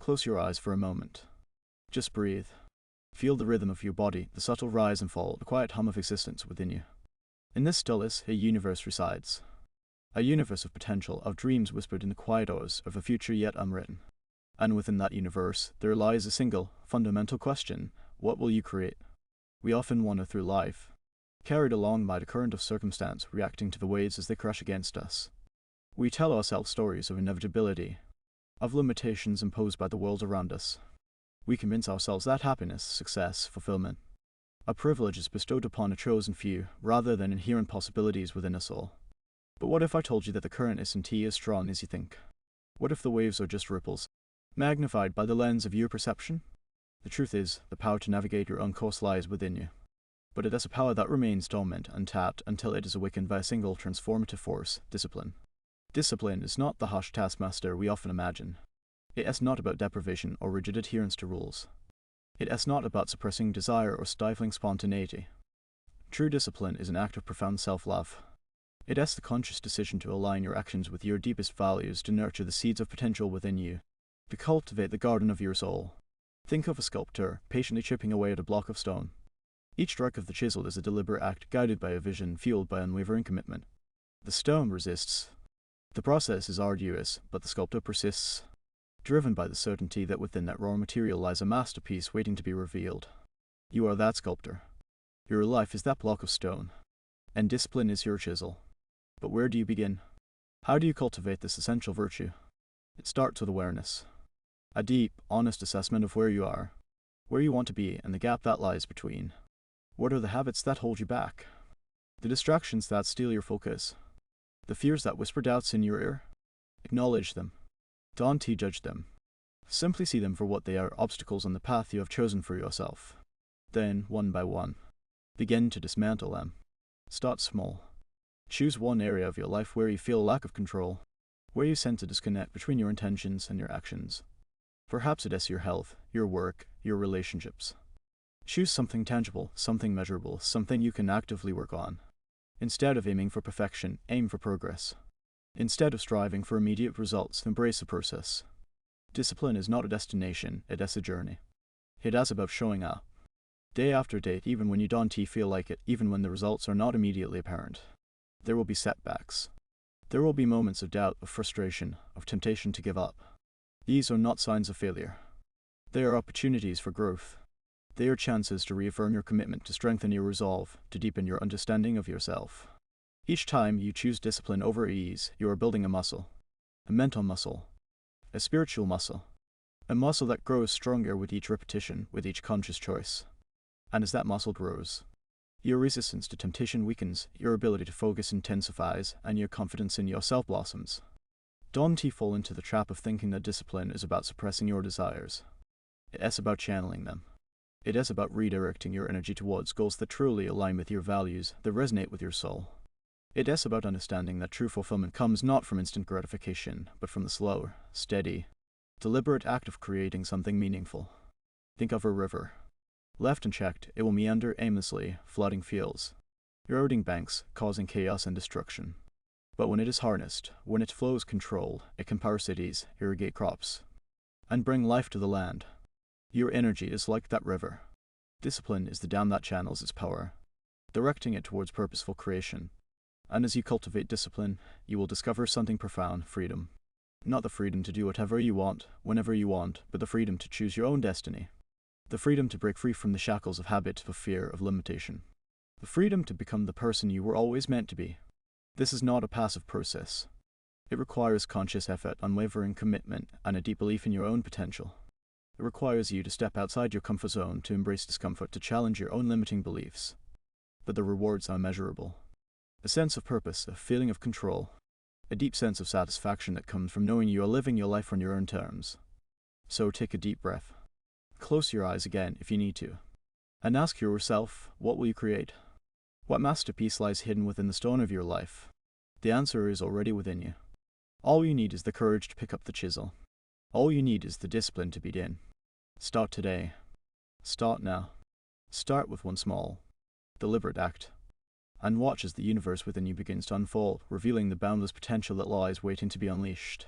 Close your eyes for a moment. Just breathe. Feel the rhythm of your body, the subtle rise and fall, the quiet hum of existence within you. In this stillness, a universe resides. A universe of potential, of dreams whispered in the quiet hours, of a future yet unwritten. And within that universe, there lies a single, fundamental question: what will you create? We often wander through life, carried along by the current of circumstance, reacting to the waves as they crash against us. We tell ourselves stories of inevitability, of limitations imposed by the world around us. We convince ourselves that happiness, success, fulfillment, a privilege is bestowed upon a chosen few, rather than inherent possibilities within us all. But what if I told you that the current isn't as strong as you think? What if the waves are just ripples, magnified by the lens of your perception? The truth is, the power to navigate your own course lies within you. But it is a power that remains dormant, untapped, until it is awakened by a single transformative force: discipline. Discipline is not the harsh taskmaster we often imagine. It is not about deprivation or rigid adherence to rules. It is not about suppressing desire or stifling spontaneity. True discipline is an act of profound self-love. It is the conscious decision to align your actions with your deepest values, to nurture the seeds of potential within you, to cultivate the garden of your soul. Think of a sculptor patiently chipping away at a block of stone. Each stroke of the chisel is a deliberate act, guided by a vision, fueled by unwavering commitment. The stone resists. The process is arduous, but the sculptor persists, driven by the certainty that within that raw material lies a masterpiece waiting to be revealed. You are that sculptor. Your life is that block of stone, and discipline is your chisel. But where do you begin? How do you cultivate this essential virtue? It starts with awareness. A deep, honest assessment of where you are, where you want to be, and the gap that lies between. What are the habits that hold you back? The distractions that steal your focus? The fears that whisper doubts in your ear? Acknowledge them. Don't judge them. Simply see them for what they are: obstacles on the path you have chosen for yourself. Then, one by one, begin to dismantle them. Start small. Choose one area of your life where you feel a lack of control, where you sense a disconnect between your intentions and your actions. Perhaps it is your health, your work, your relationships. Choose something tangible, something measurable, something you can actively work on. Instead of aiming for perfection, aim for progress. Instead of striving for immediate results, embrace the process. Discipline is not a destination, it is a journey. It is about showing up, day after day, even when you don't feel like it, even when the results are not immediately apparent. There will be setbacks. There will be moments of doubt, of frustration, of temptation to give up. These are not signs of failure. They are opportunities for growth. They are chances to reaffirm your commitment, to strengthen your resolve, to deepen your understanding of yourself. Each time you choose discipline over ease, you are building a muscle. A mental muscle. A spiritual muscle. A muscle that grows stronger with each repetition, with each conscious choice. And as that muscle grows, your resistance to temptation weakens, your ability to focus intensifies, and your confidence in yourself blossoms. Don't fall into the trap of thinking that discipline is about suppressing your desires. It is about channeling them. It is about redirecting your energy towards goals that truly align with your values, that resonate with your soul. It is about understanding that true fulfillment comes not from instant gratification, but from the slow, steady, deliberate act of creating something meaningful. Think of a river. Left unchecked, it will meander aimlessly, flooding fields, eroding banks, causing chaos and destruction. But when it is harnessed, when it flows controlled, it can power cities, irrigate crops, and bring life to the land. Your energy is like that river. Discipline is the dam that channels its power, directing it towards purposeful creation. And as you cultivate discipline, you will discover something profound: freedom. Not the freedom to do whatever you want, whenever you want, but the freedom to choose your own destiny. The freedom to break free from the shackles of habit, of fear, of limitation. The freedom to become the person you were always meant to be. This is not a passive process. It requires conscious effort, unwavering commitment, and a deep belief in your own potential. It requires you to step outside your comfort zone, to embrace discomfort, to challenge your own limiting beliefs. But the rewards are measurable. A sense of purpose, a feeling of control, a deep sense of satisfaction that comes from knowing you are living your life on your own terms. So take a deep breath. Close your eyes again if you need to, and ask yourself, what will you create? What masterpiece lies hidden within the stone of your life? The answer is already within you. All you need is the courage to pick up the chisel. All you need is the discipline to begin. Start today. Start now. Start with one small, deliberate act, and watch as the universe within you begins to unfold, revealing the boundless potential that lies waiting to be unleashed.